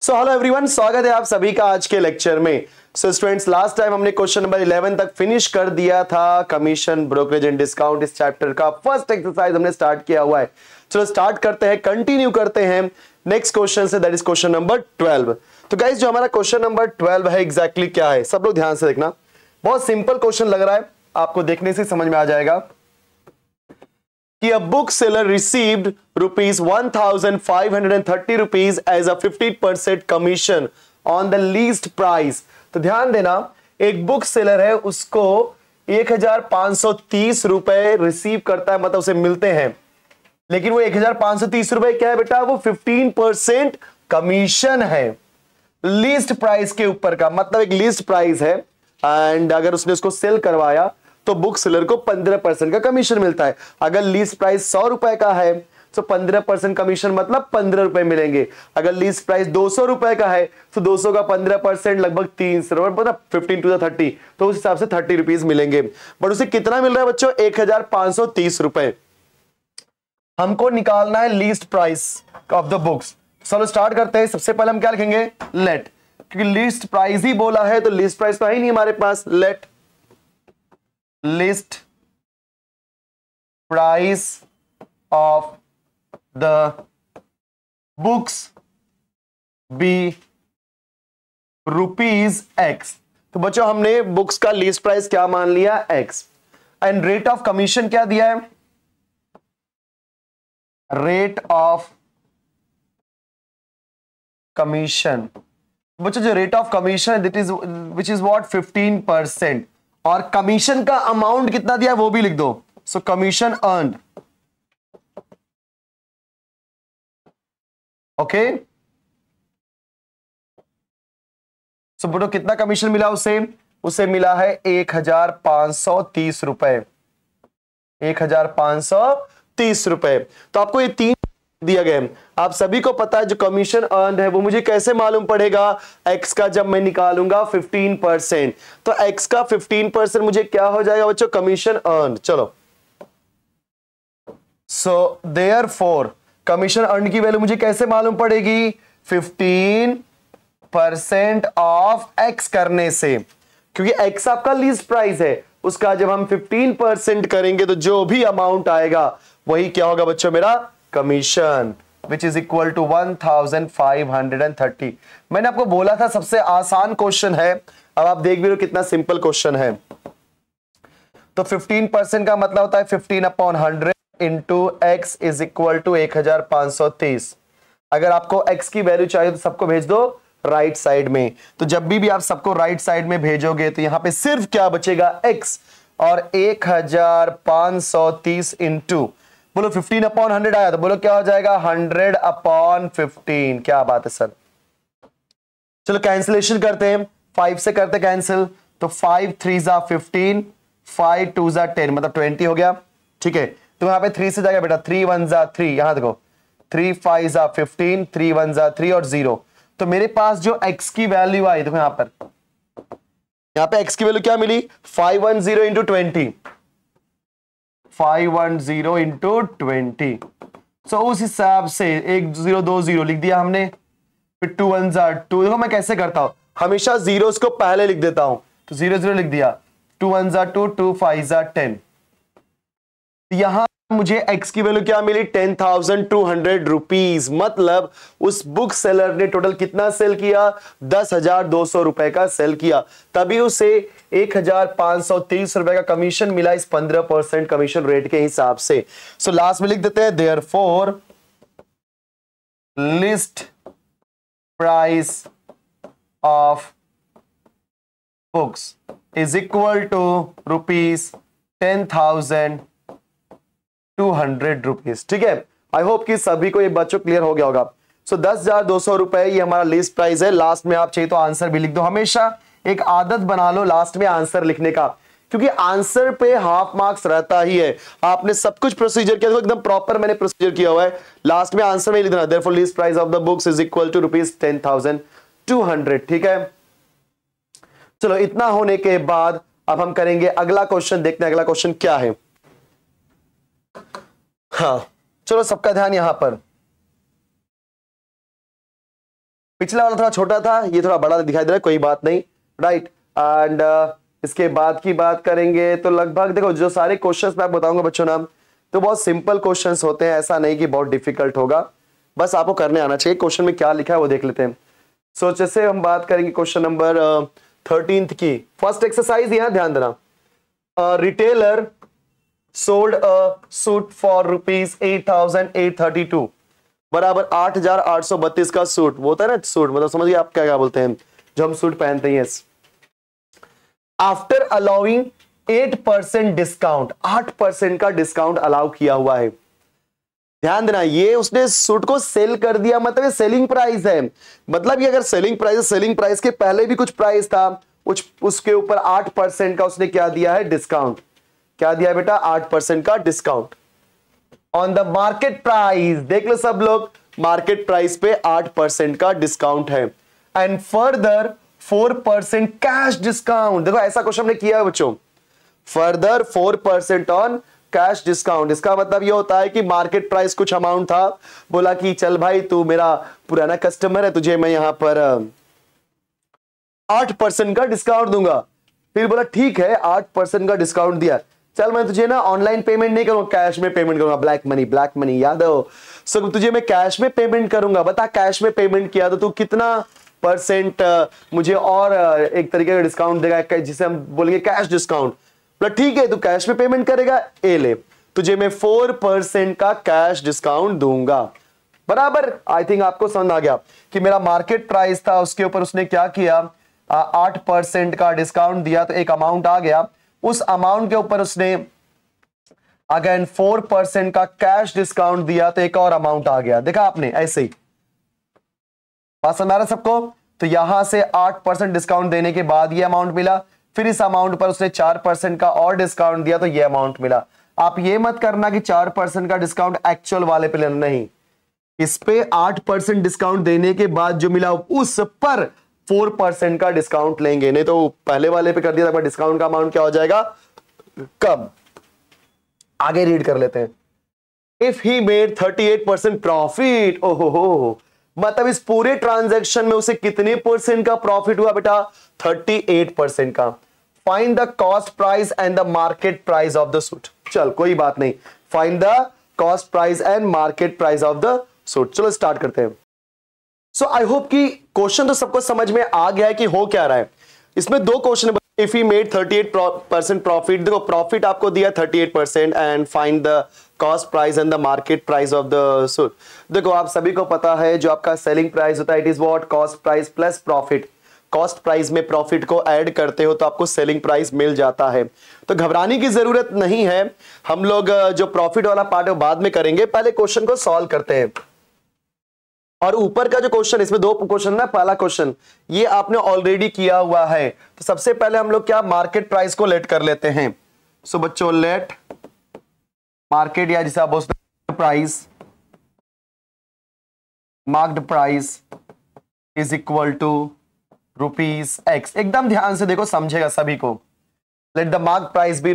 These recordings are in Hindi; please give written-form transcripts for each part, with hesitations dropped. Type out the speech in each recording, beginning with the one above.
सो हेलो एवरीवन, स्वागत है आप सभी का आज के लेक्चर में। सो स्टूडेंट्स, लास्ट टाइम हमने क्वेश्चन नंबर 11 तक फिनिश कर दिया था। कमीशन, ब्रोकरेज एंड डिस्काउंट, इस चैप्टर का फर्स्ट एक्सरसाइज हमने स्टार्ट किया हुआ है। चलो स्टार्ट करते हैं, कंटिन्यू करते हैं नेक्स्ट क्वेश्चन से, दैट इज क्वेश्चन नंबर 12। तो गाइस, जो हमारा क्वेश्चन नंबर 12 है एग्जैक्टली क्या है, सब लोग ध्यान से देखना। बहुत सिंपल क्वेश्चन लग रहा है, आपको देखने से समझ में आ जाएगा कि a bookseller received rupees 1,530 rupees as a 50% commission on the least price। तो ध्यान देना, एक बुक सेलर है, उसको 1,530 रुपए रिसीव करता है, मतलब उसे मिलते हैं। लेकिन वो 1,530 रुपए क्या है बेटा, वो 15% कमीशन है लीस्ट प्राइस के ऊपर का, मतलब एक लीस्ट प्राइस है। एंड अगर उसने उसको सेल करवाया तो बुक सेलर को 15% का कमीशन मिलता है। अगर लीस्ट प्राइस 100 रुपए का है तो 15% कमीशन मतलब 15 रुपए मिलेंगे। अगर लीस्ट प्राइस 200 रुपए का है तो 200 का 15% लगभग 300 रुपए, मतलब 15 to the 30, तो उस हिसाब से 30 रुपीज मिलेंगे। बट उसे कितना मिल रहा है बच्चों, 1,530 रुपए। हमको निकालना है least price of the books. चलो स्टार्ट करते हैं। सबसे पहले हम क्या लिखेंगे, लेट, क्योंकि लीस्ट प्राइस ही बोला है तो लीस्ट प्राइस तो है ही नहीं हमारे पास। Let list price of the books be rupees x। तो बच्चों, हमने बुक्स का लीस्ट प्राइस क्या मान लिया, x। And rate of commission क्या दिया है, रेट ऑफ कमीशन। बच्चों, जो rate of commission that is which is what, 15%। और कमीशन का अमाउंट कितना दिया है वो भी लिख दो। So commission earned, okay. So बोलो कितना कमीशन मिला उसे, उसे मिला है 1,530 रुपए, 1,530 रुपए। तो आपको ये तीन दिया गया है। आप सभी को पता है जो कमीशन अर्न है वो मुझे कैसे मालूम पड़ेगा, एक्स का जब मैं निकालूंगा 15%, तो एक्स का 15% मुझे क्या हो जाएगा बच्चों, कमीशन अर्न। चलो, सो देयरफॉर कमीशन अर्न की वैल्यू मुझे कैसे मालूम पड़ेगी, 15% ऑफ एक्स करने से, क्योंकि एक्स आपका लीस्ट प्राइस है, उसका जब हम 15% करेंगे तो जो भी अमाउंट आएगा वही क्या होगा बच्चों, मेरा commission, which is equal to 1,530। मैंने आपको बोला था सबसे आसान क्वेश्चन है, अब आप देख भी लो कितना सिंपल क्वेश्चन है। तो 15% का मतलब होता है 15/100 into x is equal to 1,530। अगर आपको एक्स की वैल्यू चाहिए तो सबको भेज दो राइट साइड में। तो जब भी आप सबको राइट साइड में भेजोगे तो यहां पे सिर्फ क्या बचेगा, एक्स, और 1,530 इंटू, बोलो 15/100 आया तो बोलो क्या हो जाएगा, 100/15। क्या बात है सर। चलो कैंसिलेशन करते हैं, 5 से करते कैंसिल, तो 5 3 15, 5 2 10, मतलब 20 हो गया। ठीक है, तो यहां पे 3 से जाएगा बेटा, 3 1 3, यहां देखो 3 5 15, 3 1 3 और 0। तो मेरे पास जो x की वैल्यू आई, देखो यहां पे x की वैल्यू क्या मिली, 510 इंटू 20, 510 इंटू 20। सो उस हिसाब से 1 0 2 0 लिख दिया हमने, फिर 2 1 2। देखो मैं कैसे करता हूं, हमेशा जीरोस को पहले लिख देता हूं, तो 0 0 लिख दिया, 2 1 2, 2 5 10। यहां मुझे x की वैल्यू क्या मिली, 10,200 रुपीज, मतलब उस बुक सेलर ने टोटल कितना सेल किया, 10,200 रुपए का सेल किया, तभी उसे 1,530 रुपए का कमीशन मिला इस 15% कमीशन रेट के हिसाब से। सो लास्ट में लिख देते हैं, therefore list price of books is equal to rupees 10,200 rupees. ठीक है, आई होप कि सभी को ये बच्चों क्लियर हो गया होगा। सो 10,200 रुपए ये हमारा लिस्ट प्राइस है। लास्ट में आप चाहिए तो आंसर भी लिख दो, हमेशा एक आदत बना लो लास्ट में आंसर लिखने का, क्योंकि आंसर पे हाफ मार्क्स रहता ही है। आपने सब कुछ प्रोसीजर किया, एकदम प्रॉपर मैंने प्रोसीजर किया हुआ है, लास्ट में आंसर में लिख देना, therefore list price of the books is equal to rupees 10,200। ठीक है, चलो इतना होने के बाद अब हम करेंगे अगला क्वेश्चन, देखते हैं अगला क्वेश्चन क्या है। हाँ, चलो सबका ध्यान यहां पर। पिछला वाला थोड़ा छोटा था, ये थोड़ा बड़ा दिखाई दे रहा है, कोई बात नहीं, राइट। एंड इसके बाद की बात करेंगे तो लगभग देखो जो सारे क्वेश्चंस मैं बताऊंगा बच्चों ना, तो बहुत सिंपल क्वेश्चंस होते हैं, ऐसा नहीं कि बहुत डिफिकल्ट होगा, बस आपको करने आना चाहिए। क्वेश्चन में क्या लिखा है वो देख लेते हैं। सो जैसे हम बात करेंगे क्वेश्चन नंबर 13 की फर्स्ट एक्सरसाइज, यहां ध्यान देना। Retailer sold a suit for ₹8,832 बराबर 8,832 का सूट, वो होता है ना सूट, मतलब समझिए आप क्या क्या बोलते हैं जो हम सूट पहनते हैं। आफ्टर अलाउइंग 8% डिस्काउंट, 8% का डिस्काउंट अलाउ किया हुआ है। ध्यान देना, ये उसने सूट को सेल कर दिया, मतलब ये सेलिंग प्राइस है। मतलब ये अगर सेलिंग प्राइस, सेलिंग प्राइस के पहले भी कुछ प्राइस था, उसके ऊपर 8% का उसने क्या दिया है, डिस्काउंट। क्या दिया बेटा, 8% का discount on the market price. देख लो सब लोग, मार्केट प्राइस पे 8% का डिस्काउंट है। And further 4% cash discount. देखो ऐसा क्वेश्चन हमने किया है बच्चों, फर्दर 4% ऑन कैश डिस्काउंट। इसका मतलब ये होता है कि मार्केट प्राइस कुछ अमाउंट था, बोला कि चल भाई तू मेरा पुराना कस्टमर है, तुझे मैं यहां पर 8% का डिस्काउंट दूंगा। फिर बोला ठीक है 8% का डिस्काउंट दिया, चल मैं तुझे ना ऑनलाइन पेमेंट नहीं करूंगा, कैश में पेमेंट करूंगा, ब्लैक मनी, ब्लैक मनी याद हो। सो तुझे मैं कैश में पेमेंट करूंगा, बता कैश में पेमेंट किया तो तू कितना परसेंट मुझे और एक तरीके का डिस्काउंट देगा, जिसे हम बोलेंगे कैश डिस्काउंट। बोला ठीक है तू कैश में पेमेंट करेगा, ए ले तुझे मैं 4% का कैश डिस्काउंट दूंगा। बराबर, आई थिंक आपको समझ आ गया कि मेरा मार्केट प्राइस था, उसके ऊपर उसने क्या किया, 8% का डिस्काउंट दिया, तो एक अमाउंट आ गया, उस अमाउंट के ऊपर उसने अगेन 4% का कैश डिस्काउंट दिया, तो एक और अमाउंट आ गया। देखा आपने, ऐसे ही बात समझ आ रहा सबको। तो यहां से 8% डिस्काउंट देने के बाद ये अमाउंट मिला, फिर इस अमाउंट पर उसने 4% का और डिस्काउंट दिया, तो ये अमाउंट मिला। आप ये मत करना कि 4% का डिस्काउंट एक्चुअल वाले पे लेना, नहीं, इस पे 8% डिस्काउंट देने के बाद जो मिला उस पर 4% का डिस्काउंट लेंगे, नहीं तो पहले वाले पे कर दिया था डिस्काउंट का अमाउंट क्या हो जाएगा, कम। आगे रीड कर लेते हैं। इफ ही मेड 38% प्रॉफिट, ओहो, मतलब इस पूरे ट्रांजैक्शन में उसे कितने परसेंट का प्रॉफिट हुआ बेटा, 38% का। Find the cost price and the market price of the suit. चल कोई बात नहीं, find the cost price and market price of the suit. चलो स्टार्ट करते हैं। सो आई होप कि क्वेश्चन तो सबको समझ में आ गया है कि हो क्या रहा है। इसमें दो question, if he made 38% profit, देखो प्रॉफिट आपको दिया 38% and find the cost price and the market price of the suit. देखो आप सभी को पता है जो आपका सेलिंग प्राइस होता है, it is what, cost price plus profit. Cost price में प्रॉफिट को ऐड करते हो तो आपको सेलिंग प्राइस मिल जाता है, तो घबराने की जरूरत नहीं है। हम लोग जो प्रॉफिट वाला पार्ट है वो बाद में करेंगे, पहले क्वेश्चन को सॉल्व करते हैं। और ऊपर का जो क्वेश्चन, इसमें दो क्वेश्चन ना, पहला क्वेश्चन ये आपने ऑलरेडी किया हुआ है, तो सबसे पहले हम लोग क्या मार्केट प्राइस को लेट कर लेते हैं। सो बच्चों लेट मार्केट, या जिसे आप बोलते हैं price, marked price is equal to ₹X। एकदम ध्यान से देखो, समझेगा सभी को। Let the mark price be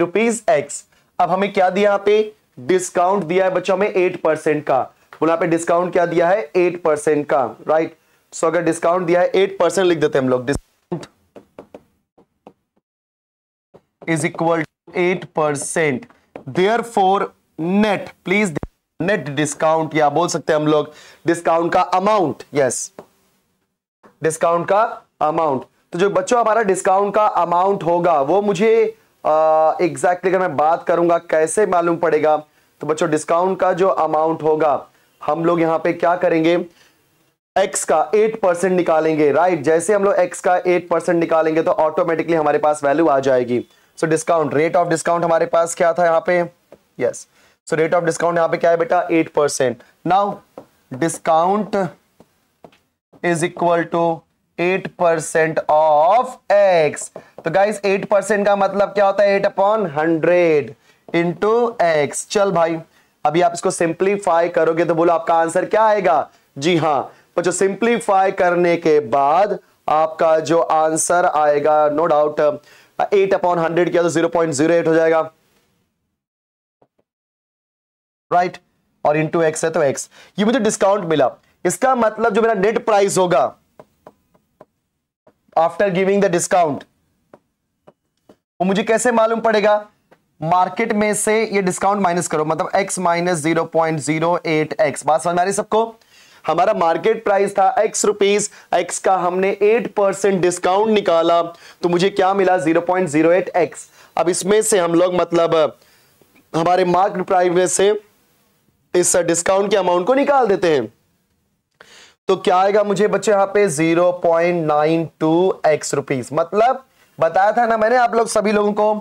₹X। अब हमें क्या दिया, यहाँ पे डिस्काउंट दिया है बच्चों हमें 8% का। यहाँ पे डिस्काउंट क्या दिया है, 8% का, राइट। सो अगर डिस्काउंट दिया है 8% लिख देते हैं हम लोग, discount is equal to 8%। Therefore net, please net discount, या बोल सकते हैं हम लोग डिस्काउंट का अमाउंट, यस डिस्काउंट का अमाउंट। तो जो बच्चों हमारा डिस्काउंट का अमाउंट होगा वो मुझे एग्जैक्टली अगर मैं बात करूंगा कैसे मालूम पड़ेगा, तो बच्चों डिस्काउंट का जो अमाउंट होगा हम लोग यहां पे क्या करेंगे, x का 8% निकालेंगे, राइट। जैसे हम लोग x का 8% निकालेंगे तो ऑटोमेटिकली हमारे पास वैल्यू आ जाएगी। So discount, rate of discount हमारे पास क्या था यहाँ पे, yes. So rate of discount यहाँ पे क्या है बेटा, 8%। Now discount is equal to 8% of x। तो गाइस 8% का मतलब क्या होता है, 8/100 इंटू x। चल भाई अभी आप इसको सिंप्लीफाई करोगे तो बोलो आपका आंसर क्या आएगा, जी हाँ बच्चों सिंप्लीफाई करने के बाद आपका जो आंसर आएगा नो डाउट 8/100 किया तो 0.08 हो जाएगा, राइट। और इंटू x है तो x, ये मुझे डिस्काउंट मिला। इसका मतलब जो मेरा नेट प्राइस होगा आफ्टर गिविंग द डिस्काउंट, वो मुझे कैसे मालूम पड़ेगा? मार्केट में से ये डिस्काउंट माइनस करो, मतलब x माइनस 0.08x। बात समझ में आ रही सबको? हमारा मार्केट प्राइस था x रुपीस, x का हमने 8% डिस्काउंट निकाला तो मुझे क्या मिला? 0.08x। अब इसमें से हम लोग मतलब हमारे मार्केट प्राइस में से इस डिस्काउंट के अमाउंट को निकाल देते हैं, तो क्या आएगा मुझे बच्चे यहां पे? 0.92x rupees. मतलब बताया था ना मैंने आप लोग सभी लोगों को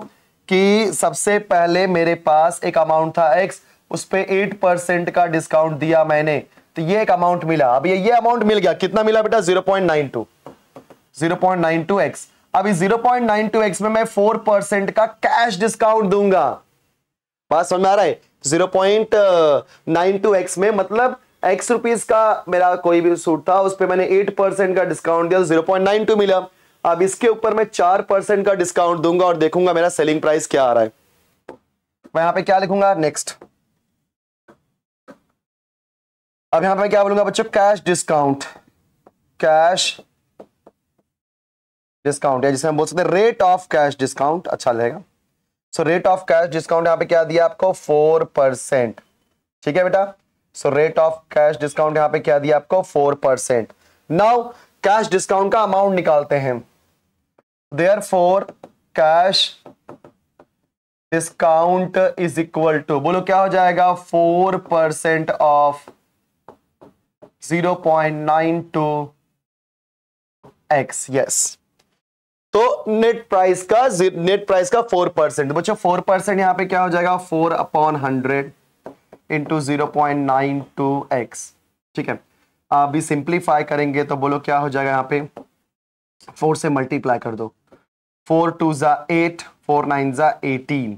कि सबसे पहले मेरे पास एक अमाउंट था x, उस पे 8% का डिस्काउंट दिया मैंने, तो ये एक अमाउंट मिला। अब ये अमाउंट मिल गया, कितना मिला बेटा? 0.92x। अब इस 0.92x में मैं 4% का कैश डिस्काउंट दूंगा। बात समझ में आ रहा है? 0.92x में मतलब x रुपीस का मेरा कोई भी सूट था, उस पे मैंने 8% का डिस्काउंट दिया, 0.92 मिला। अब इसके ऊपर मैं 4% का डिस्काउंट दूंगा और देखूंगा मेरा सेलिंग प्राइस क्या आ रहा है। मैं यहां पे क्या लिखूंगा? नेक्स्ट। अब यहां पे क्या बोलूंगा बच्चों? Cash discount. कैश डिस्काउंट या जिसे हम बोल सकते हैं रेट ऑफ कैश डिस्काउंट, अच्छा लगेगा। So rate of cash discount यहां पे क्या दिया आपको? 4%। ठीक है बेटा? So rate of cash discount यहां पे क्या दिया आपको? 4%। नाउ कैश डिस्काउंट का अमाउंट निकालते हैं। Therefore, cash discount is equal to, बोलो क्या हो जाएगा? 4% ऑफ 0.92x। यस, तो नेट प्राइस का 4%। बच्चों 4% यहां पे क्या हो जाएगा? 4/100 इंटू 0.92x। ठीक है, अभी सिंप्लीफाई करेंगे तो बोलो क्या हो जाएगा? यहां पे 4 से मल्टीप्लाई कर दो। 4 2 जा 8, 4 9 जा 18,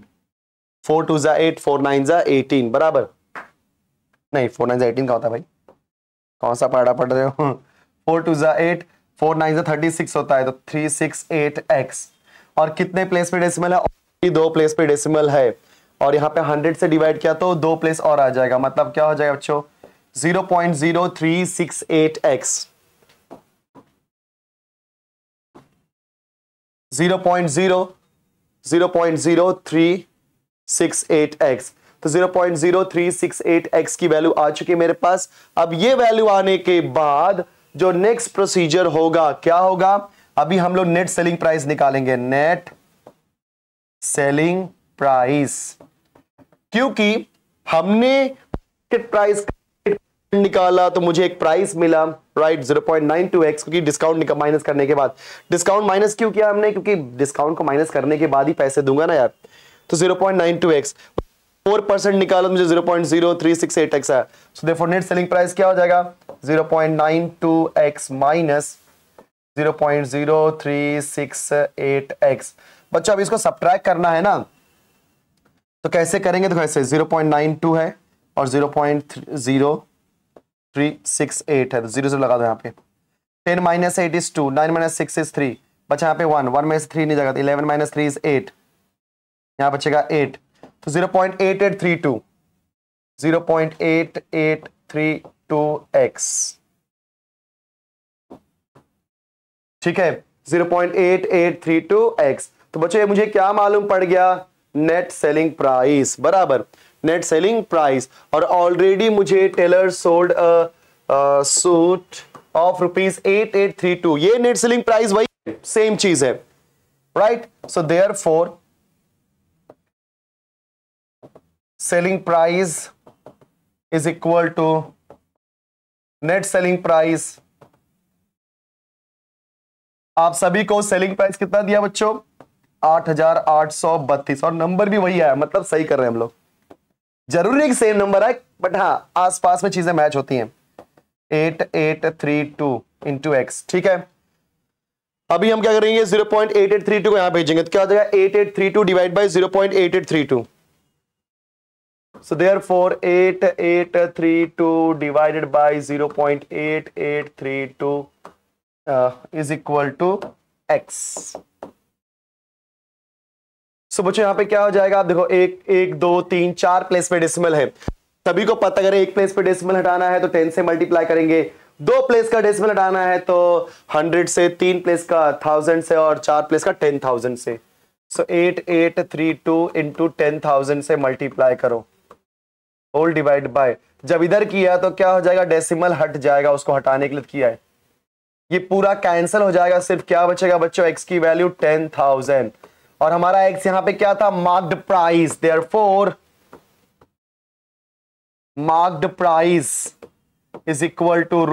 4 2 जा 8, 4 9 जा 18 बराबर नहीं, 4 9 जा 18 का होता है भाई? कौन सा पढ़ा पढ़ रहे हो? 4 2 जा 8, 4 9 जा 36 होता है, तो 368x। और कितने प्लेस पे डेसिमल है? 2 प्लेस पे डेसिमल है, और यहाँ पे 100 से डिवाइड किया तो 2 प्लेस और आ जाएगा। मतलब क्या हो जाएगा बच्चों? 0.0368x। 0.0368x। तो 0.0368x की वैल्यू आ चुकी है मेरे पास। अब ये वैल्यू आने के बाद जो नेक्स्ट प्रोसीजर होगा क्या होगा? अभी हम लोग नेट सेलिंग प्राइस निकालेंगे। नेट सेलिंग प्राइस, क्योंकि हमने मार्केट प्राइस निकाला तो मुझे एक प्राइस मिला, राइट? 0.92x, क्योंकि डिस्काउंट माइनस करने के बाद। डिस्काउंट माइनस क्यों किया हमने? क्योंकि डिस्काउंट को माइनस करने के बाद ही पैसे दूंगा ना यार। तो 0.92x 4% निकाला, मुझे 0.0368x है। So therefore net selling price क्या हो जाएगा? 0.92x minus 0.0368x। बच्चों अब इसको सब्ट्रैक्ट करना है ना, तो कैसे करेंगे? तो कैसे? 0.92 है और 0.0368 है, तो 0 से लगा दो यहाँ पे। 10 माइनस 8 इज 2, 9 माइनस 6 इज 3, बचा यहाँ पे 1 में से 3 नहीं जाएगा, 11 माइनस 3 इज 8, यहाँ बचेगा 8। तो 0.8832, 0.8832x। ठीक है, 0.8832x। तो बच्चों मुझे क्या मालूम पड़ गया? नेट सेलिंग प्राइस बराबर नेट सेलिंग प्राइस। और ऑलरेडी मुझे टेलर सोल्ड सूट ऑफ ₹8832, ये नेट सेलिंग प्राइस वही सेम चीज है, right? So therefore selling price is equal to net selling price. आप सभी को सेलिंग प्राइस कितना दिया बच्चों? 8,832, और नंबर भी वही है, मतलब सही कर रहे हैं हम लोग। जरूरी नहीं कि सेम नंबर है, बट हाँ आसपास में चीजें मैच होती हैं। 8832 इंटू एक्स, ठीक है। अभी हम क्या करेंगे? 0.8832 को यहां भेजेंगे, तो क्या हो जाएगा? 8832 divide by 0.8832। So therefore 8832 divided by 0.8832 is equal to x. So बच्चों यहां पे क्या हो जाएगा? आप देखो 1 2 3 4 प्लेस पे डेसिमल है, सभी को पता। अगर एक प्लेस पे डेसिमल हटाना है तो 10 से मल्टीप्लाई करेंगे, 2 प्लेस का डेसिमल हटाना है तो 100 से, 3 प्लेस का 1000 से और 4 प्लेस का 10,000 से। सो 8832 इंटू 10,000 से मल्टीप्लाई करो, होल डिवाइड बाय, जब इधर किया तो क्या हो जाएगा, डेसिमल हट जाएगा, उसको हटाने के लिए किया है, ये पूरा कैंसिल हो जाएगा, सिर्फ क्या बचेगा बच्चों, x की वैल्यू 10,000 और हमारा x यहां पे क्या था, marked price, therefore marked price is equal to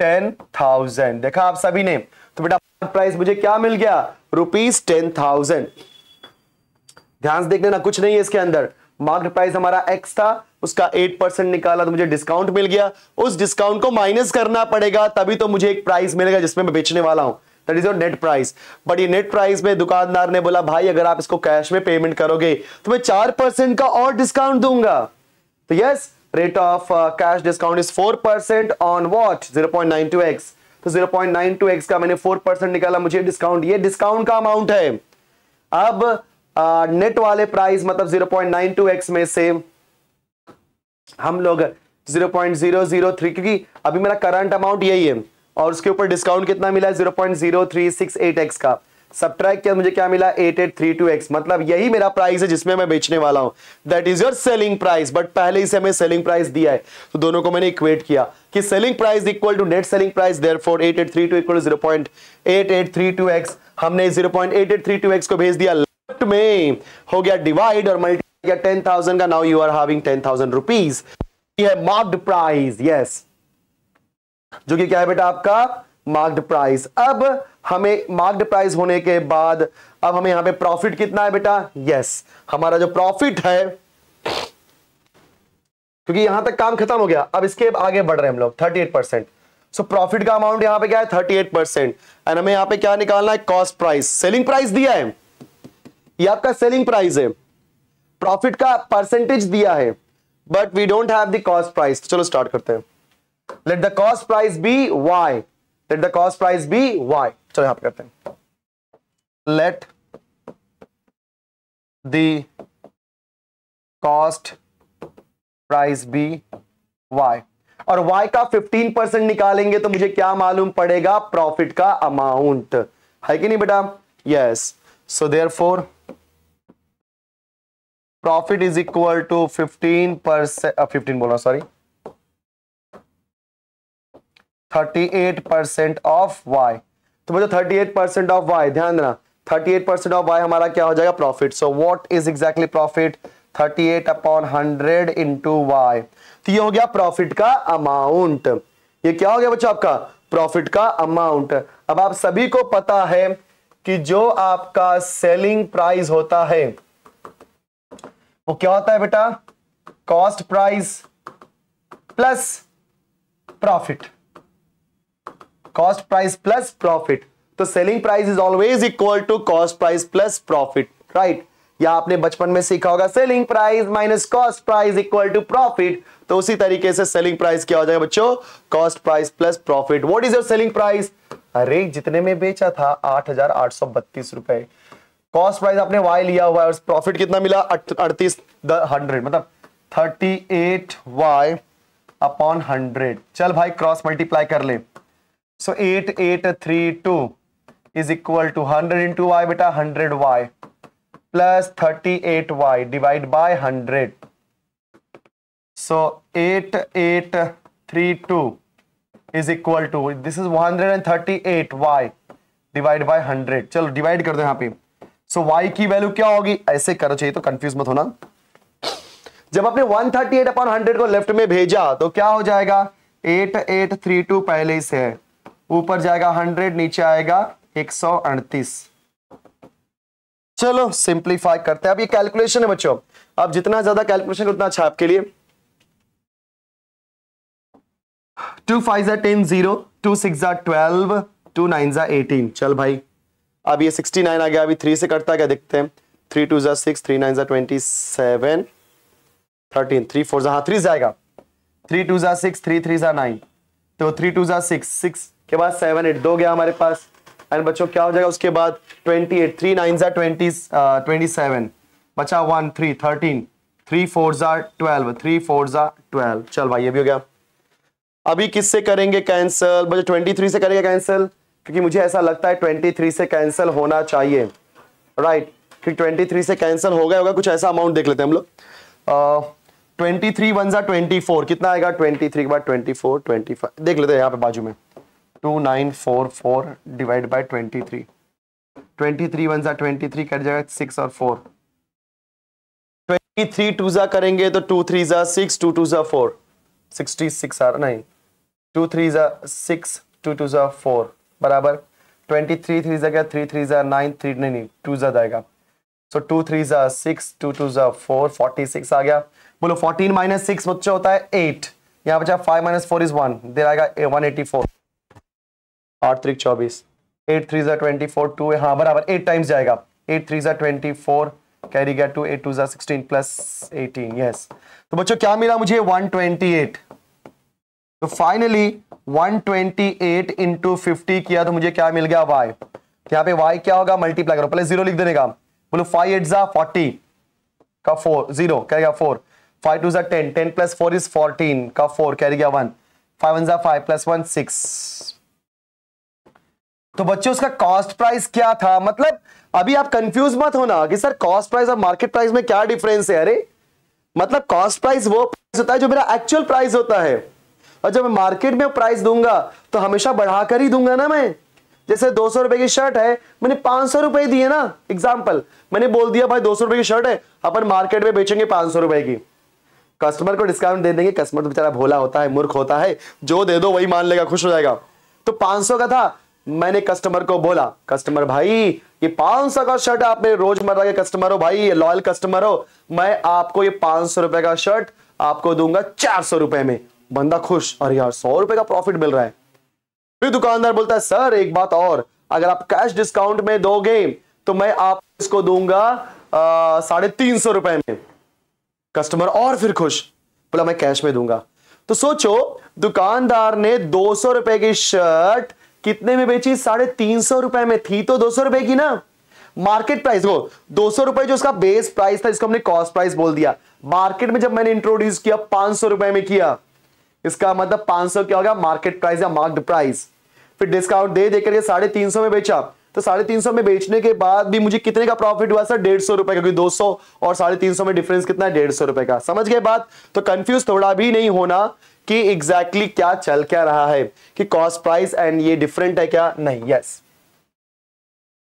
₹10,000। देखा आप सभी ने, तो बेटा प्राइस मुझे क्या मिल गया, ₹10,000। ध्यान से देख लेना, कुछ नहीं है इसके अंदर, मार्क्ड प्राइस हमारा x था, उसका 8% निकाला तो मुझे डिस्काउंट मिल गया, उस डिस्काउंट को माइनस करना पड़ेगा, तभी तो मुझे एक प्राइस मिलेगा जिसमें मैं बेचने वाला हूं, that is your net price. But ये नेट प्राइस में दुकानदार ने बोला भाई अगर आप इसको कैश में पेमेंट करोगे तो मैं 4% का और डिस्काउंट दूंगा। तो yes, rate of cash discount is 4% on what, 0.92x। तो 0.92x का मैंने 4% निकाला, मुझे डिस्काउंट, ये डिस्काउंट का अमाउंट है। अब नेट वाले प्राइस मतलब 0.92x में से हम लोग 0.003, क्योंकि अभी मेरा करंट अमाउंट यही है और उसके ऊपर डिस्काउंट कितना मिला है 0.0368x का, सबट्रैक्ट किया मुझे क्या मिला 8832x, मतलब यही मेरा प्राइस है जिसमें मैं बेचने वाला हूं, that is your selling price. But पहले इसे हमें सेलिंग प्राइस दिया है तो दोनों को मैंने इक्वेट किया कि selling price equal to net selling price, therefore 8832 equal to 0.8832x। हमने 0.8832x को भेज दिया लेफ्ट में, हो गया डिवाइड और मल्टीप्लाई किया 10,000 का, now you are having 10,000 rupees. ये है मार्क्ड प्राइस, यस, जो कि क्या है बेटा आपका मार्क्ड प्राइस। अब हमें मार्क्ड प्राइस होने के बाद अब हमें यहां पे प्रॉफिट कितना है बेटा, यस, हमारा जो प्रॉफिट है, क्योंकि यहां तक काम खत्म हो गया, अब इसके आगे बढ़ रहे हैं हम लोग 38%। सो प्रॉफिट का अमाउंट यहां पे क्या है 38%, एंड हमें यहां पे क्या निकालना है, कॉस्ट प्राइस। सेलिंग प्राइस दिया है, ये आपका सेलिंग प्राइस है, प्रॉफिट का परसेंटेज दिया है, but we don't have the cost price. चलो स्टार्ट करते हैं। Let the cost price be y, let the cost price be y। चलो यहां पे करते हैं, let the cost price be y, और y का 15% निकालेंगे तो मुझे क्या मालूम पड़ेगा, प्रॉफिट का अमाउंट, है कि नहीं बेटा, yes. So therefore profit is equal to 15%, 15 बोल रहा सॉरी, 38% ऑफ y। तो मुझे 38% ऑफ y, ध्यान देना 38% ऑफ y हमारा क्या हो जाएगा, profit. So what is exactly profit, 38/100 into y। तो ये हो गया प्रॉफिट का अमाउंट, ये क्या हो गया बच्चों आपका प्रॉफिट का अमाउंट। अब आप सभी को पता है कि जो आपका सेलिंग प्राइस होता है वो क्या होता है बेटा, cost price plus profit, cost price plus profit. तो selling price is always equal to cost price plus profit, right. या आपने बचपन में सीखा होगा selling price minus cost price equal to profit, तो उसी तरीके से सेलिंग प्राइस क्या हो जाएगा बच्चों, cost price plus profit. What is your selling price, अरे जितने में बेचा था 8,832 रुपए, कॉस्ट प्राइस आपने y लिया हुआ है और प्रॉफिट कितना मिला 38/100, मतलब 38y/100। चल भाई क्रॉस मल्टीप्लाई कर ले। सो 8832 इज इक्वल टू 100 इंटू वाई बेटा, 100y plus 38y divide by 100। So 8832 is equal to, this is 138y divide by 100। चलो डिवाइड कर दो यहाँ पे। सो y की वैल्यू क्या होगी, ऐसे करो चाहिए तो कंफ्यूज मत होना। जब आपने 138/100 को लेफ्ट में भेजा तो क्या हो जाएगा, 8832 पहले ही से है, ऊपर जाएगा 100, नीचे आएगा 138। चलो सिंप्लीफाई करते हैं। अब ये कैलकुलेशन है बच्चों, अब जितना ज्यादा कैलकुलेशन उतना अच्छा आपके लिए। 2 5 10 0, 2 6 12, 2 9 18। चल भाई अब ये 69 आ गया, अभी 3 से कटता क्या देखते हैं। 3 2 6, 3 9 27, 13, 3 4 हाँ 3 जाएगा, 3 2 6, 3 3 9, तो 3 2 6, 6 के बाद 7 8 2 गया हमारे पास। एंड बच्चों क्या हो जाएगा उसके बाद 28, 3 9 27, बचा 1 3 13, 3 4 12, 3 4 12। चल भाई ये भी हो गया। अभी किससे करेंगे कैंसिल? मुझे 23 से करेंगे कैंसिल, क्योंकि मुझे ऐसा लगता है 23 से कैंसिल होना चाहिए, राइट? क्योंकि 23 से कैंसिल हो गया होगा, कुछ ऐसा अमाउंट देख लेते हैं हम लोग। 23 वन जा 24, कितना आएगा? 23 के बाद 24 25 देख लेते हैं यहाँ पे बाजू में, 2944 डिवाइड बाय 23, 23 वन जा 23 कट जाएगा 6 और 4, 23 टू जा करेंगे तो 2 3 जा 6, 2 2 जा 4, 66 आ नहीं, 2 3 जा 6, 2 2 जा 4 बराबर 23 3 जा क्या, 3 3 जा 9, 3 नहीं 2 जा जाएगा, सो 2 3 जा 6, 2 2 जा 4, 46 आ गया। बोलो 14 माइनस 6 बच्चा होता है 8, यहाँ बचा 5 माइनस 4 इज 1, देर आएगा 184, 8 3 24, 8 3 जा 24, 2 हाँ बराबर 8 टाइम्स जाएगा, 8 3 जा 24 कैरी गया 2, 8 2 जा 16 प्लस 18, यस। तो बच्चों क्या मिला मुझे? 128। तो फाइनली 128 इंटू 50 किया तो मुझे क्या मिल गया? y। तो यहाँ पे y क्या होगा? मल्टीप्लाई करो, पहले 0 लिख देने का। बोलो 5 8 जा 40 का 4 0 क्या गया 4, 5 2 जा 10, 10 प्लस 4 इज 14 का 4 कैरी गया 1, 5 1 जा 5 प्लस 1 6। तो बच्चों उसका कॉस्ट प्राइस क्या था? मतलब अभी आप कंफ्यूज मत होना कि सर कॉस्ट प्राइस और मार्केट प्राइस में क्या डिफरेंस है। अरे मतलब कॉस्ट प्राइस वो प्राइस होता है जो मेरा एक्चुअल प्राइस होता है, और जब मैं मार्केट में प्राइस दूंगा तो हमेशा बढ़ाकर ही दूंगा ना मैं। जैसे 200 रुपए की शर्ट है, मैंने 500 रुपए दिए ना, एग्जाम्पल मैंने बोल दिया भाई 200 रुपए की शर्ट है, अपन मार्केट में बेचेंगे 500 रुपए की, कस्टमर को डिस्काउंट दे देंगे। कस्टमर तो बेचारा भोला होता है, मूर्ख होता है, जो दे दो वही मान लेगा, खुश हो जाएगा। तो 500 का था, मैंने कस्टमर को बोला, कस्टमर भाई ये 500 का शर्ट, आप मेरे रोजमर्रा के कस्टमर हो भाई, लॉयल कस्टमर हो, मैं आपको ये 500 रुपए का शर्ट आपको दूंगा 400 रुपए में। बंदा खुश, अरे यार 100 रुपए का प्रॉफिट मिल रहा है। फिर दुकानदार बोलता है सर एक बात और, अगर आप कैश डिस्काउंट में दोगे तो मैं आप इसको दूंगा 350 रुपए में। कस्टमर और फिर खुश, बोला मैं कैश में दूंगा। तो सोचो दुकानदार ने 200 रुपए की शर्ट कितने में बेची? 350 रुपए में। थी तो 200 रुपए की ना, मार्केट प्राइस को 200 रुपए जो उसका बेस प्राइस था, इसको हमने कॉस्ट प्राइस बोल दिया। मार्केट में जब मैंने इंट्रोड्यूस किया 500 रुपए में किया, इसका मतलब 500 क्या होगा? मार्केट प्राइस या मार्क्ड प्राइस। फिर डिस्काउंट दे देकर के 350 में बेचा, तो 350 में बेचने के बाद भी मुझे कितने का प्रॉफिट हुआ सर? 150 रुपए का, क्योंकि 200 और 350 में डिफरेंस कितना है? 150 रुपए का। समझ गए बात? तो कंफ्यूज थोड़ा भी नहीं होना कि एग्जैक्टली क्या चल क्या रहा है, कि कॉस्ट प्राइस एंड ये डिफरेंट है क्या? नहीं, यस।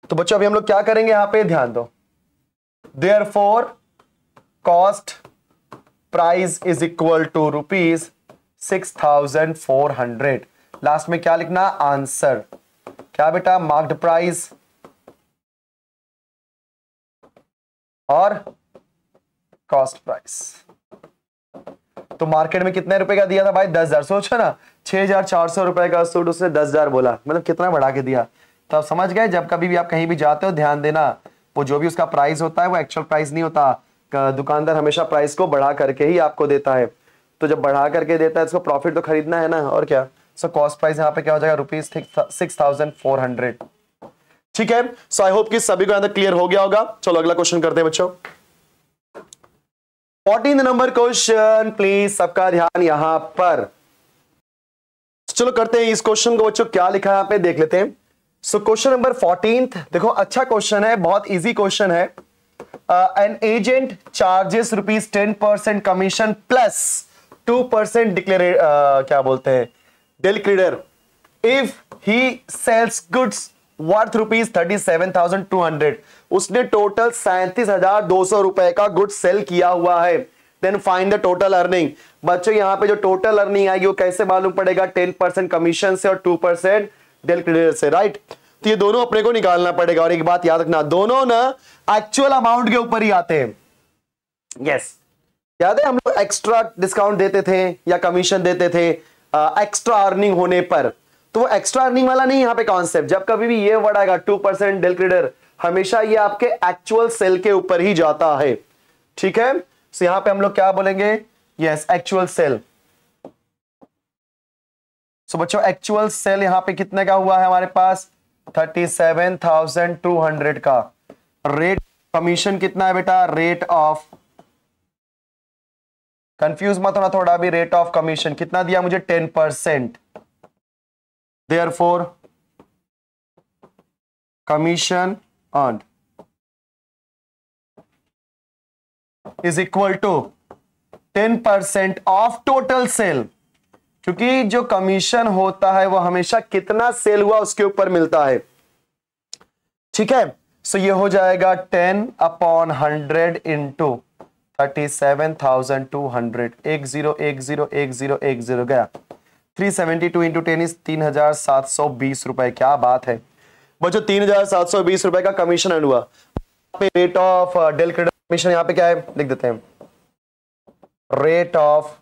तो बच्चों अभी हम लोग क्या करेंगे यहां पे? ध्यान दो। Therefore cost price is equal to ₹6,400। Last में क्या लिखना? आंसर। क्या बेटा? मार्क्ड प्राइस और कॉस्ट प्राइस। तो मार्केट में कितने रुपए का दिया था भाई? 10,000। सोचो ना, 6,400 रुपए का सूट उसने 10,000 बोला, मतलब कितना बढ़ा के दिया। तो आप समझ गए, जब कभी भी आप कहीं भी जाते हो ध्यान देना, वो जो भी उसका प्राइस होता है वो एक्चुअल प्राइस नहीं होता। दुकानदार हमेशा प्राइस को बढ़ा करके ही आपको देता है। तो जब बढ़ा करके देता है, उसको प्रॉफिट तो खरीदना है ना, और क्या। सो कॉस्ट प्राइस यहाँ पे क्या हो जाएगा? ₹6,400। ठीक है। सो आई होप कि सभी को यहां तक क्लियर हो गया होगा। चलो अगला क्वेश्चन करते हैं बच्चों। 14 नंबर क्वेश्चन, प्लीज सबका ध्यान यहां पर। चलो करते हैं इस क्वेश्चन को बच्चों, क्या लिखा है यहां पे देख लेते हैं। सो क्वेश्चन नंबर 14, देखो अच्छा क्वेश्चन है, बहुत इजी क्वेश्चन है। An agent charges ₹10% commission plus 2% declare क्या बोलते हैं del if he sells goods worth ₹37,200। उसने टोटल 37,200 रुपए का गुड सेल किया हुआ है। Then find the total earning. बच्चों यहां पे जो टोटल अर्निंग आएगी वो कैसे मालूम पड़ेगा? 10% कमीशन से और 2% डेल क्रेडिट से, राइट। तो ये दोनों अपने को निकालना पड़ेगा। और एक बात याद रखना, दोनों ना एक्चुअल अमाउंट के ऊपर ही आते हैं। यस, याद है हम लोग एक्स्ट्रा डिस्काउंट देते थे या कमीशन देते थे एक्स्ट्रा अर्निंग होने पर। तो वो एक्स्ट्रा अर्निंग वाला नहीं यहाँ पे कॉन्सेप्ट। जब कभी भी ये वर्ड आएगा 2% डेल क्रेडिट, हमेशा ये आपके एक्चुअल सेल के ऊपर ही जाता है। ठीक है। सो यहां पे हम लोग क्या बोलेंगे? Yes, actual sale. सो बच्चों एक्चुअल सेल यहां पे कितने का हुआ है हमारे पास? 37,200 का। रेट कमीशन कितना है बेटा? रेट ऑफ कंफ्यूज मत होना थोड़ा भी। रेट ऑफ कमीशन कितना दिया मुझे? 10%। Therefore commission earn is equal to 10% of total sale, क्योंकि जो कमीशन होता है वो हमेशा कितना सेल हुआ उसके ऊपर मिलता है। ठीक है, सो ये हो जाएगा 10/100 इंटू 37,200। 10101010 गया। 372 इंटू 10 इज 3,720 रुपए। क्या बात है बच्चों, 3,720 रुपए का कमीशन अर्न हुआ। Rate of del credit commission यहां पे क्या है लिख देते हैं, rate of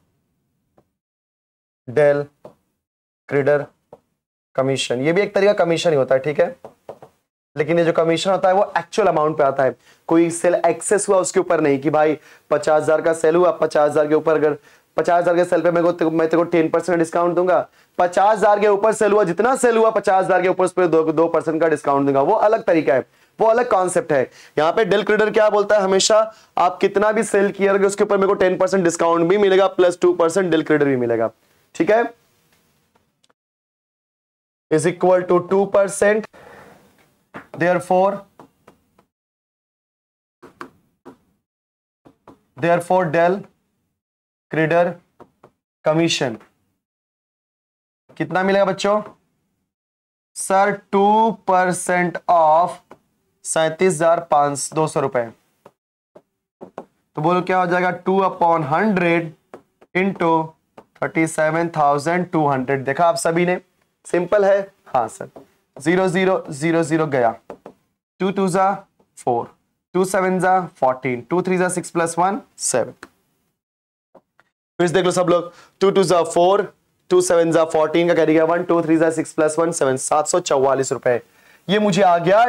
del credit commission. ये भी एक तरीका कमीशन ही होता है, ठीक है, लेकिन ये जो कमीशन होता है वो एक्चुअल अमाउंट पे आता है। कोई सेल एक्सेस हुआ उसके ऊपर नहीं कि भाई 50,000 का सेल हुआ, 50,000 के ऊपर अगर 50,000 के सेल पे मैं तेरे को 10% डिस्काउंट दूंगा। 50,000 के ऊपर सेल हुआ, जितना सेल हुआ 50,000 के ऊपर उस पर 2% का डिस्काउंट दूंगा। वो अलग तरीका है, वो अलग कॉन्सेप्ट है। यहाँ पे डेल क्रेडिटर क्या बोलता है, हमेशा आप कितना भी सेल किया उसके ऊपर मेरे को 10% डिस्काउंट भी मिलेगा प्लस 2% डेल क्रेडिटर भी मिलेगा। ठीक है, is equal to 2%। Therefore del creditor commission कितना मिलेगा बच्चों? सर 2% ऑफ 37,200 रुपए। तो बोलो क्या हो जाएगा? 2/100 इंटू 37,200। देखा आप सभी ने, सिंपल है। हाँ सर, 0 0 0 0 गया। 2 2 जा 4, 2 7 जा 14, 2 3 जा 6 + 1 7। फिर देख लो सब लोग, 2 2 जा 4, 2 7 जा 14 का कैरी गया 1, 2 3 जा 6 + 1 7, 744 रुपए। ये मुझे आ गया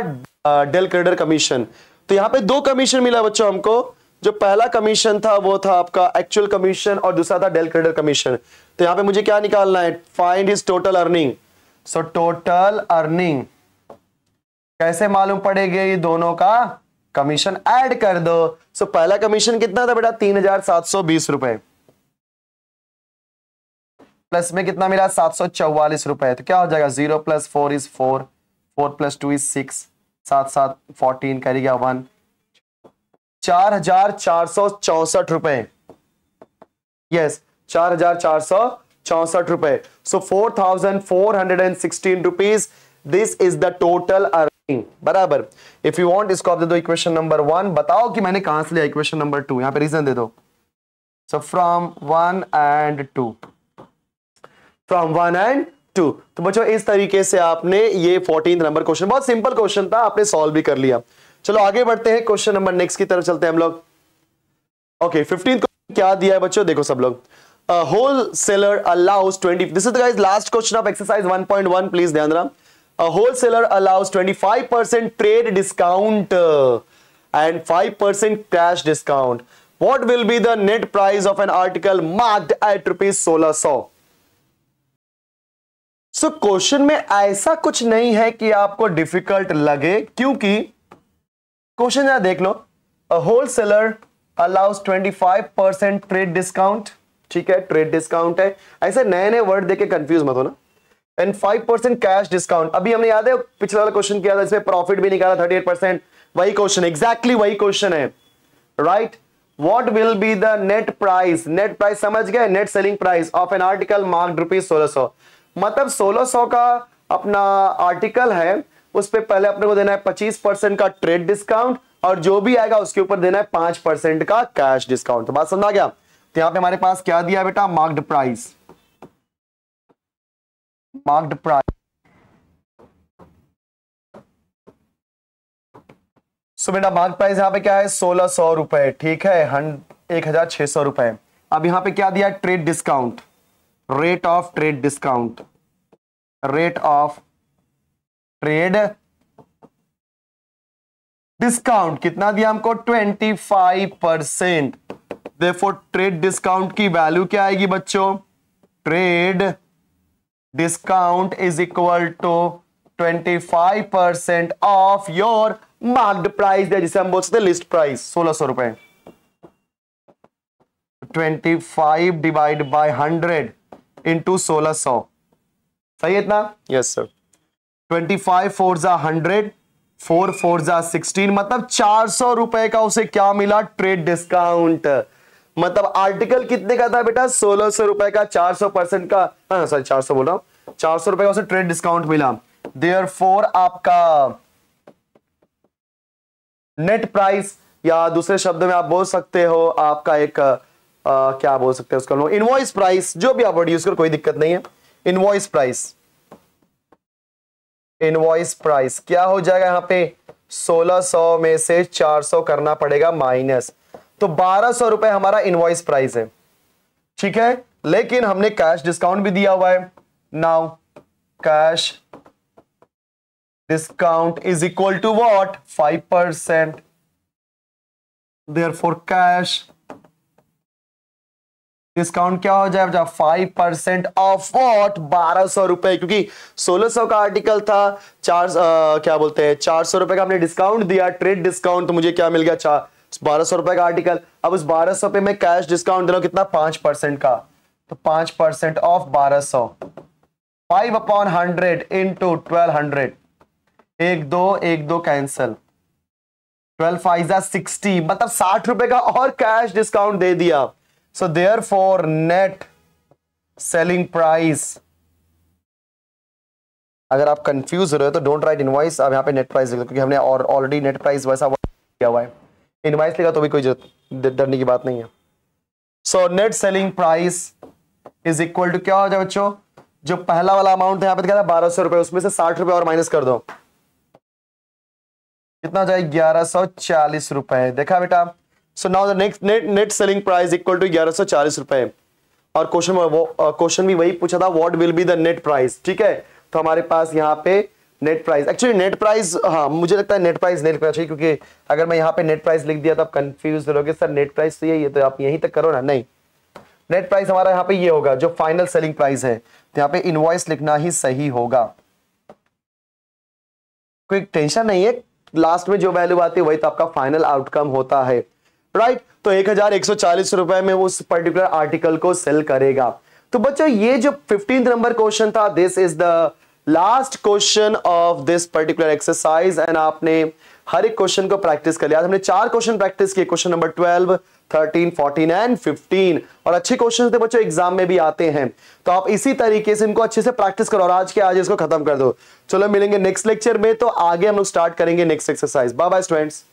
डेल क्रेडिटर कमीशन। तो यहां पे 2 कमीशन मिला बच्चों हमको। जो पहला कमीशन था वो था आपका एक्चुअल कमीशन और दूसरा था डेल क्रेडिटर कमीशन। तो यहां पे मुझे क्या निकालना है? Find his total earning. So total earning कैसे मालूम पड़ेगा? ये दोनों का कमीशन ऐड कर दो। सो पहला कमीशन कितना था बेटा? 3,720 रुपए, प्लस में कितना मिला? 744 रुपए। तो क्या हो जाएगा? 0 + 4 = 4, 4 + 2 = 6, 7 7 14 कैरी गया 1, 4,464 रुपए। यस, 4,464 रुपए। सो 4,416 rupees. This is the total earning. बराबर। इफ यू वांट इसको आप दे दो इक्वेशन नंबर 1। बताओ कि मैंने कहां से लिया इक्वेशन नंबर 2। यहां पे रीजन दे दो। So from 1 and 2, from 1 and 2। तो बच्चों इस तरीके से आपने ये 14th नंबर क्वेश्चन, बहुत सिंपल क्वेश्चन था, आपने सॉल्व भी कर लिया। चलो आगे बढ़ते हैं, क्वेश्चन नंबर नेक्स्ट की तरफ चलते हैं हम लोग। ओके, 15th क्या दिया है बच्चों? देखो सब लोग, wholesaler allows 20, this is the guys last question of exercise 1.1, please ध्यान रहा। A wholesaler allows 25% trade discount and 5% cash discount. What will be the net price of an article marked at rupees 1600? So question में ऐसा कुछ नहीं है कि आपको डिफिकल्ट लगे, क्योंकि क्वेश्चन यहां देख लो। A wholesaler allows 25% trade discount, ठीक है, ट्रेड डिस्काउंट है। ऐसे नए नए वर्ड देके कंफ्यूज मत हो ना। एंड 5% कैश डिस्काउंट, अभी हमने याद है पिछला वाला क्वेश्चन किया था, इसमें प्रॉफिट भी निकाला 38%। वही क्वेश्चन, एग्जैक्टली वही क्वेश्चन है, right. What will be the net price? Net price समझ गए, net selling price of an article marked rupees 1600। मतलब 1600 का अपना आर्टिकल है, उस पर पहले अपने को देना है 25% का ट्रेड डिस्काउंट, और जो भी आएगा उसके ऊपर देना है 5% का कैश डिस्काउंट। तो बात समझा गया? तो यहां पे हमारे पास क्या दिया बेटा? Marked price. Marked price. So बेटा मार्क्ड प्राइस यहां पे क्या है? 1600 रुपए, ठीक है, 1,600 रुपए। अब यहां पे क्या दिया? Trade discount, rate of trade discount, rate of trade discount कितना दिया हमको? 25%। Therefore, ट्रेड डिस्काउंट की वैल्यू क्या आएगी बच्चों? Trade discount is equal to 25% of your marked price, जिसे हम बोल सकते हैं लिस्ट प्राइस 1600 रुपए। 25 डिवाइड बाय 100 इंटू 1600, सही है इतना? Yes sir. 25 4 जा 100, 4 4 जा 16, मतलब 400 रुपए का उसे क्या मिला? Trade discount. मतलब आर्टिकल कितने का था बेटा? 1600 रुपए का, 400% का, हाँ सॉरी 400 बोल रहा हूं, 400 रुपए का उसे ट्रेड डिस्काउंट मिला। देयरफॉर आपका नेट प्राइस, या दूसरे शब्द में आप बोल सकते हो आपका एक क्या बोल सकते हैं उसका, इनवॉइस प्राइस, जो भी आप वर्ड यूज करो कोई दिक्कत नहीं है। इनवॉइस प्राइस, इनवॉइस प्राइस क्या हो जाएगा यहां पे? 1600 में से 400 करना पड़ेगा माइनस, तो 1200 रुपए हमारा इनवॉइस प्राइस है, ठीक है। लेकिन हमने कैश डिस्काउंट भी दिया हुआ है। Now cash discount is equal to what? 5%। Therefore cash discount क्या हो जाएगा? 5% ऑफ व्हाट? 1200 रुपए, क्योंकि 1600 का आर्टिकल था, क्या बोलते हैं 400 रुपए का हमने डिस्काउंट दिया, ट्रेड डिस्काउंट, तो मुझे क्या मिल गया? 1200 रुपए का आर्टिकल। अब उस 1200 पे मैं कैश डिस्काउंट दे रहा हूं कितना? 5% का, तो 5% ऑफ 1200, 5/100 इंटू 1200, 1 2 कैंसल, 12 5 जा 60, मतलब 60 रुपए का और कैश डिस्काउंट दे दिया। So therefore net selling price, अगर आप कंफ्यूज हो रहे हो तो डोंट राइट इनवॉइस, अब यहां पे नेट प्राइस लिख लो, क्योंकि हमने ऑलरेडी नेट प्राइस वैसा किया हुआ है। इनवॉइस लिखा तो भी कोई डरने की बात नहीं है। So net selling price is equal to क्या हो जाए बच्चों? जो पहला वाला अमाउंट है यहां पे क्या था? 1200 रुपए, उसमें से 60 रुपए और माइनस कर दो, कितना जाए? 1140 रुपए। देखा बेटा? So now the next net selling price equal to 1140 रुपए। और क्वेश्चन भी वही पूछा था, what will be the net price, ठीक है। तो हमारे पास यहाँ पे net price, actually net price, हाँ मुझे लगता है नेट प्राइस नहीं लिखना चाहिए, क्योंकि अगर मैं यहाँ पे नेट प्राइस लिख दिया तो आप कंफ्यूज हो सर नेट प्राइस तो यही है, तो आप यहीं तक करो ना। नहीं, नेट प्राइस हमारा यहाँ पे ये होगा जो फाइनल सेलिंग प्राइस है, तो यहाँ पे इनवॉइस लिखना ही सही होगा। कोई टेंशन नहीं है, लास्ट में जो वैल्यू आती है वही तो आपका फाइनल आउटकम होता है, राइट। तो 1140 रुपए में वो उस पर्टिकुलर आर्टिकल को सेल करेगा। तो बच्चों ये जो 15th नंबर क्वेश्चन था, this is the last question of this particular exercise, and आपने हर एक क्वेश्चन को प्रैक्टिस कर लिया। हमने 4 क्वेश्चन प्रैक्टिस किए, क्वेश्चन नंबर 12, 13, 14 एंड 15, और अच्छे क्वेश्चन थे बच्चों, एग्जाम में भी आते हैं। तो आप इसी तरीके से इनको अच्छे से प्रैक्टिस करो और आज के आज इसको खत्म कर दो। चलो मिलेंगे नेक्स्ट लेक्चर में, तो आगे हम लोग स्टार्ट करेंगे next exercise. Bye bye students.